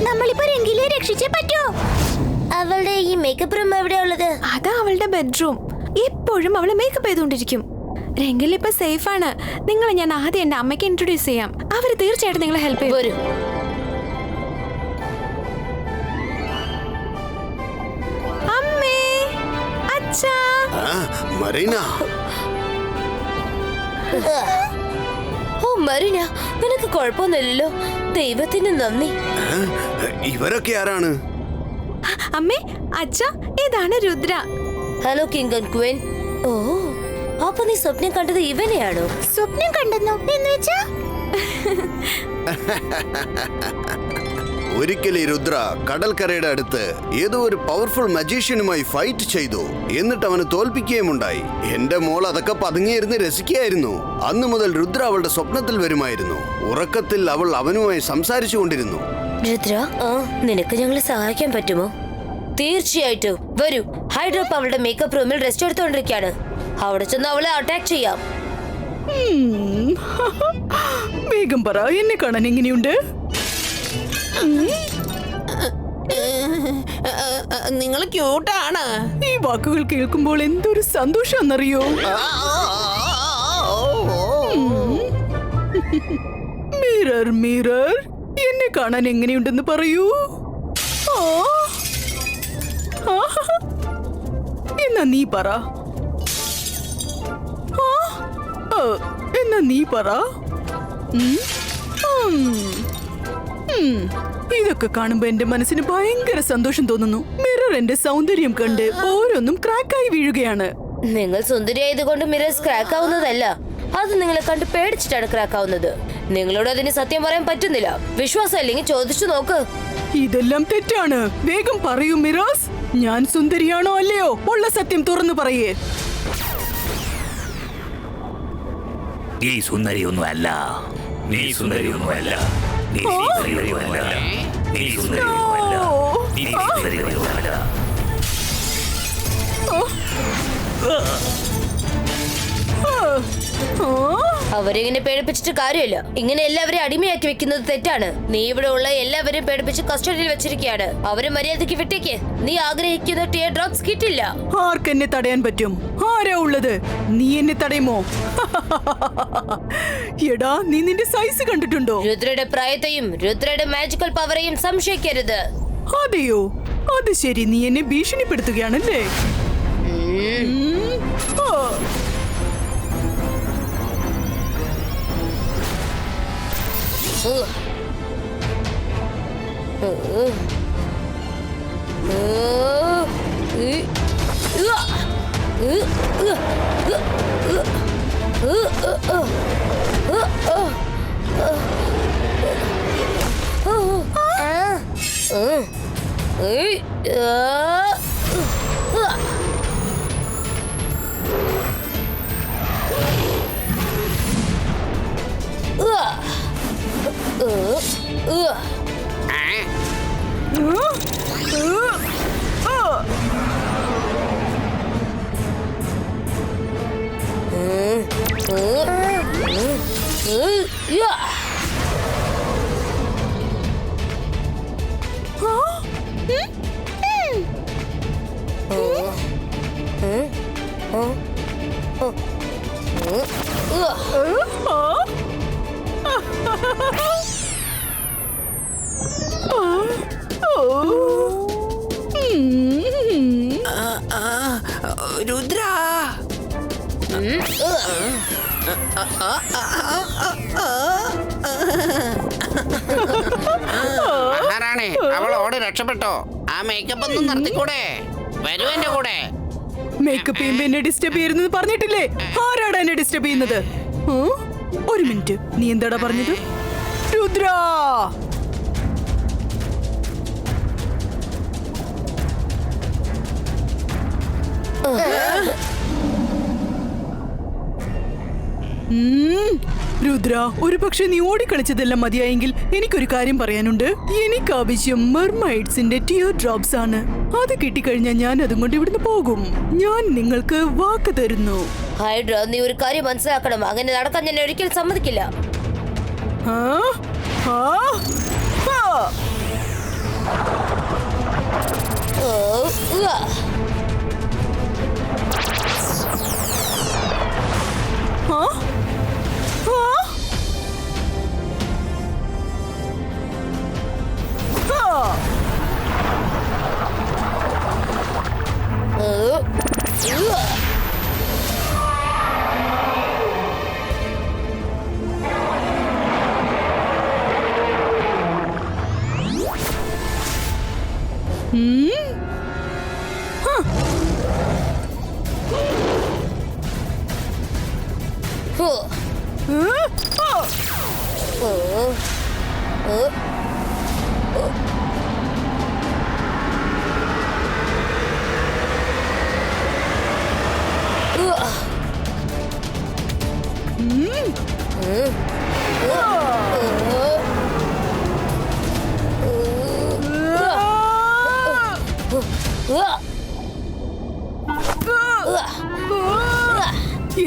നമ്മളിപ്പോ രംഗിലെ രക്ഷിച്ചേ പറ്റൂ. അവളുടെ ഈ മേക്കപ്പ് റൂം എവിടെയാ ഉള്ളത്? അതാ അവളുടെ ബെഡ്റൂം. എപ്പോഴും അവള് മേക്കപ്പ് ചെയ്തുകൊണ്ടിരിക്കും. രംഗിൽ ഇപ്പൊ സേഫ് ആണ്. നിങ്ങളെ ഞാൻ ആദ്യം എന്റെ അമ്മയ്ക്ക് ഇൻട്രൊഡ്യൂസ് ചെയ്യാം. അവര് തീർച്ചയായിട്ടും നിങ്ങളെ ഹെൽപ്പ് ചെയ്യും. അമ്മേ, അച്ഛാ. മറീന. ഓ മറീന, നിനക്ക് കുഴപ്പമൊന്നുമില്ലല്ലോ. ദൈവത്തിന് നന്ദി. ഇവരൊക്കെ ആരാണ്? അമ്മേ, അച്ഛാ, ഇതാണ് Rudra. Hello king and queen. ഓ, അപ്പൊ നീ സ്വപ്നം കണ്ടത് ഇവനെയാണോ? സ്വപ്നം കണ്ടെന്നോ എന്ന് വെച്ചാ? ഒരിക്കൽ ഈ രുദ്ര കടൽക്കരയുടെ അടുത്ത് ഏതോ ഒരു പവർഫുൾ മജീഷ്യനുമായി ഫൈറ്റ് ചെയ്തു. എന്നിട്ട് അവന് തോൽപ്പിക്കുകയുമുണ്ടായി. എന്റെ മോൾ അതൊക്കെ പതുങ്ങിയിരുന്ന് രസിക്കുകയായിരുന്നു. അന്നു മുതൽ രുദ്ര അവളുടെ സ്വപ്നത്തിൽ വരുമായിരുന്നു. ഉറക്കത്തിൽ അവൾ അവനുമായി സംസാരിച്ചു കൊണ്ടിരുന്നു. രുദ്ര, നിനക്ക് ഞങ്ങളെ സഹായിക്കാൻ പറ്റുമോ? തീർച്ചയായിട്ടും വരൂ. ഹൈഡ്രോപ്പ് അവളുടെ മേക്കപ്പ് റൂമിൽ റെസ്റ്റ് എടുത്തോണ്ടിരിക്കാണ്. അവിടെ ചെന്ന് അവളെ അറ്റാക്ക് ചെയ്യാം. വേഗം പറ, എന്നെ കാണാൻ എങ്ങനെയുണ്ട്? നിങ്ങൾ ക്യൂട്ടാണ്. ഈ വാക്കുകൾ കേൾക്കുമ്പോൾ എന്തൊരു സന്തോഷാന്നറിയോ? മിറർ മിറർ, എന്നെ കാണാൻ എങ്ങനെയുണ്ടെന്ന് പറയൂ. എന്നാ നീ പറ. എന്നാ നീ പറ. ഇതൊക്കെ കാണുമ്പോ എന്റെ മനസ്സിന് ഭയങ്കര സന്തോഷം തോന്നുന്നു. മിറർ എന്റെ സൗന്ദര്യം കണ്ട് ഓരോന്നും ക്രാക്കായി വീഴുകയാണ്. നിങ്ങൾ സുന്ദരിയായതുകൊണ്ട് മിറേഴ്സ് ക്രാക്ക് ആവുന്നതല്ല, അത് നിങ്ങളെ കണ്ട് പേടിച്ചിട്ടാണ് ക്രാക്ക് ആവുന്നത്. നിങ്ങളോട് അതിന് സത്യം പറയാൻ പറ്റുന്നില്ല. വിശ്വാസം അല്ലെങ്കിൽ ചോദിച്ചു നോക്ക്. ഇതെല്ലാം തെറ്റാണ്. വേഗം പറയൂ മിറേഴ്സ്, ഞാൻ സുന്ദരിയാണോ അല്ലയോ? ഉള്ള സത്യം തുറന്നു പറയേ. നീ സുന്ദരിയൊന്നുമല്ല. നീ സുന്ദരിയൊന്നുമല്ല. നീ സുന്ദരിയൊന്നുമല്ല. നീ സുന്ദരിയൊന്നുമല്ല. നീ സുന്ദരിയൊന്നുമല്ല. അവരിങ്ങനെ പേടിപ്പിച്ചിട്ട് കാര്യമില്ല. ഇങ്ങനെ എല്ലാവരെയും അടിമയാക്കി വെക്കുന്നത് തെറ്റാണ്. നീ ഇവിടെ ഉള്ള എല്ലാവരെയും പേടിപ്പിച്ച് കസ്റ്റഡിയിൽ വെച്ചിരിക്കുകയാണ്. അവരെ മര്യാദയ്ക്ക് വിട്ടേക്ക്. നീ ആഗ്രഹിക്കുന്ന ടിയർ ഡ്രോപ്സ് കിട്ടില്ല. ആർക്കെന്നെ തടയാൻ പറ്റും? ആരാ ഉള്ളത്? നീ എന്നെ തടയുമോ? എടാ, നീ നിന്റെ സൈസ് കണ്ടിട്ടുണ്ടോ? രുദ്രയുടെ പ്രായത്തെയും രുദ്രയുടെ മാജിക്കൽ പവറേയും സംശയിക്കരുത്. അതെയോ? അത് ശരി, നീ എന്നെ ഭീഷണിപ്പെടുത്തുകയാണല്ലേ? രുദ്ര, മഹാറാണി, അവൾ ഓടി രക്ഷപ്പെട്ടോ? ആ മേക്കപ്പ് ഒന്നും നിർത്തിക്കൂടെ? വരൂ എന്റെ കൂടെ. മേക്കപ്പ് ചെയ്യുമ്പോ എന്നെ ഡിസ്റ്റർബ് ചെയ്യരുതെന്ന് പറഞ്ഞിട്ടില്ലേ? ആരാടാ എന്നെ ഡിസ്റ്റർബ് ചെയ്യുന്നത്? ഒരു മിനിറ്റ്, നീ എന്താടാ പറഞ്ഞത്? രുദ്ര, രുദ്ര, ഒരു പക്ഷെ നീ ഓടിക്കളിച്ചതെല്ലാം മതിയായെങ്കിൽ എനിക്കൊരു കാര്യം പറയാനുണ്ട്. എനിക്ക് ആവശ്യം മെർമൈഡ്സിന്റെ ടിയർ ഡ്രോപ്സ് ആണ്. അത് കിട്ടിക്കഴിഞ്ഞാൽ ഞാൻ അതും കൊണ്ട് ഇവിടുന്ന് പോകും. ഞാൻ നിങ്ങൾക്ക് വാക്ക് തരുന്നു. ഹൈഡ്ര, നീ ഒരു കാര്യം മനസ്സിലാക്കണം. അങ്ങനെ നടക്കാൻ ഞാൻ ഒരിക്കലും സമ്മതിക്കില്ല.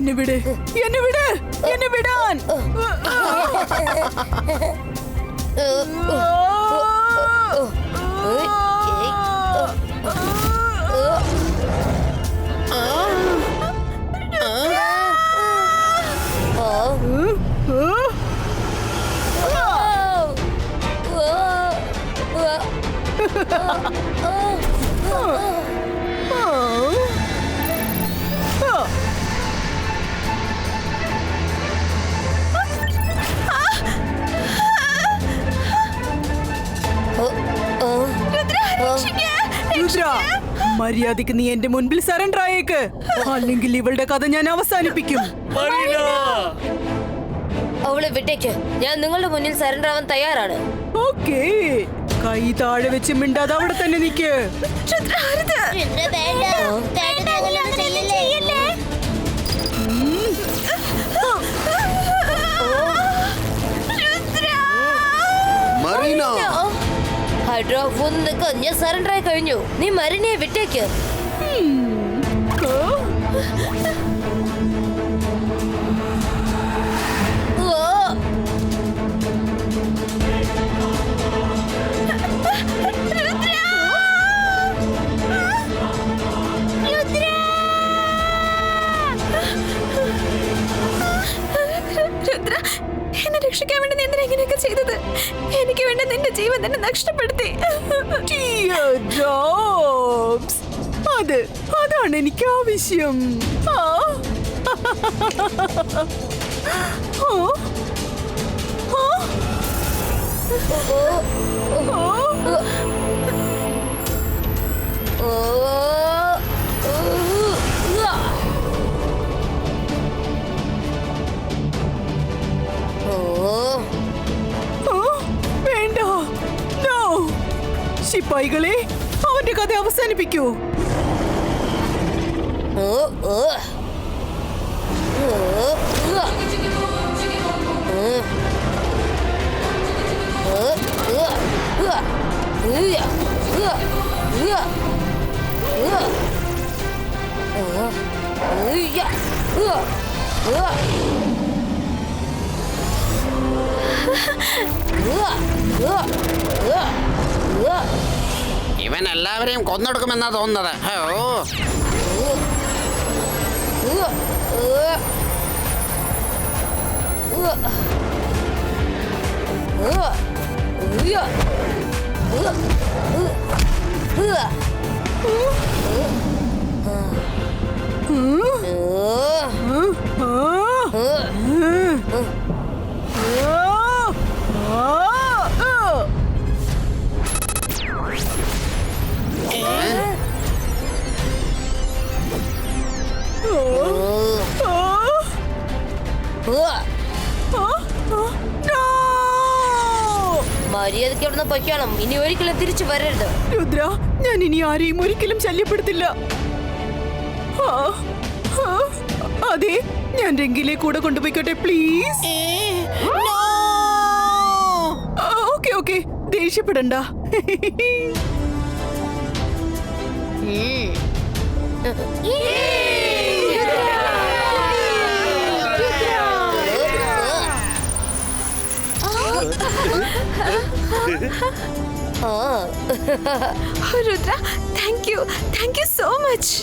എന്നെ വിട്, എന്നെ വിട്, എന്നെ വിടാൻ. രുദ്ര, മര്യാദക്ക് നീ എന്റെ മുൻപിൽ സറണ്ടർ ആയേക്ക്, അല്ലെങ്കിൽ ഇവളുടെ കഥ ഞാൻ അവസാനിപ്പിക്കും. അവളെ വിട്ടേക്ക്. ഞാൻ നിങ്ങളുടെ മുന്നിൽ സറണ്ടർ ആവാൻ തയ്യാറാണ്. ഓക്കേ, കൈ താഴെ വെച്ച് മിണ്ടാതെ അവിടെ തന്നെ നിക്ക്. മറീന, ഹൈഡ്രോ ഒന്ന് നിക്ക്. ഞാൻ സറണ്ടർ ആയി കഴിഞ്ഞു. നീ മരീനയെ വിട്ടേക്ക്. രുദ്ര, എന്നെ രക്ഷിക്കാൻ വേണ്ടി നീ എന്തിനാ ഇങ്ങനെയൊക്കെ ചെയ്തത്? എനിക്ക് വേണ്ടി നിന്റെ ജീവൻ തന്നെ നഷ്ടപ്പെടുത്തി. Teardrops. അതാണ് എനിക്ക് ആവശ്യം. വേണ്ട, നോ. ശിപ്പായികളെ, അവന്റെ കഥ അവസാനിപ്പിക്കൂ. ഇവൻ എല്ലാവരെയും കൊന്നൊടുക്കുമെന്നാ തോന്നുന്നത്. മര്യാദയ്ക്ക് അവിടുന്ന് പൊയ്ക്കണം. ഇനി ഒരിക്കലും തിരിച്ചു വരരുത്. രുദ്ര, ഞാൻ ഇനി ആരെയും ഒരിക്കലും ശല്യപ്പെടുത്തില്ല. അതെ, ഞാൻ രംഗിലെ കൂടെ കൊണ്ടുപോയിക്കോട്ടെ പ്ലീസ്. ഓക്കെ ഓക്കെ, ദേഷ്യപ്പെടണ്ട. ആ Rudra thank you so much.